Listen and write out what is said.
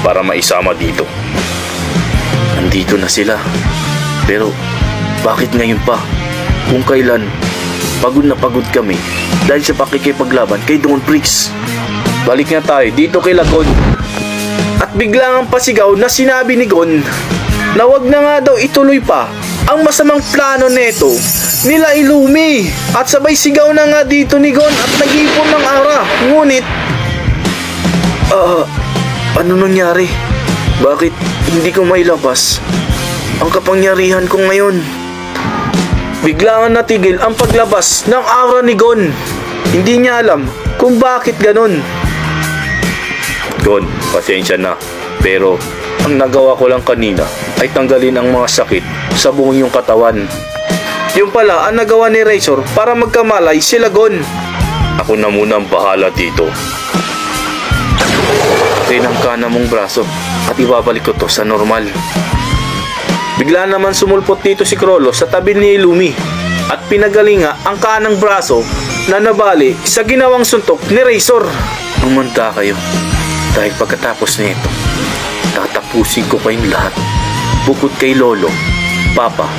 para maisama dito. Nandito na sila. Pero bakit ngayon pa? Kung kailan pagod na pagod kami dahil sa pakikipaglaban kay Don Briggs. Balik nga tayo dito kay Gon. At biglang ang pasigaw na sinabi ni Gon na wag na nga daw ituloy pa ang masamang plano neto nila Illumi. At sabay sigaw na nga dito ni Gon at nag-ipon ng ara. Ngunit ano nangyari? Bakit hindi ko mailabas ang kapangyarihan ko ngayon? Biglang natigil ang paglabas ng aura ni Gon. Hindi niya alam kung bakit ganun. Gon, pasensya na. Pero ang nagawa ko lang kanina ay tanggalin ang mga sakit sa buong iyong katawan. Yung pala ang nagawa ni Razor para magkamalay sila Gon. Ako na muna ang bahala dito. Akin ang kana mong braso at ibabalik ko to sa normal. Bigla naman sumulpot dito si Crollo sa tabi ni Illumi at pinagalinga ang kanang braso na nabali sa ginawang suntok ni Razor. Umanda kayo dahil pagkatapos nito tatapusin ko kayong lahat bukod kay Lolo, Papa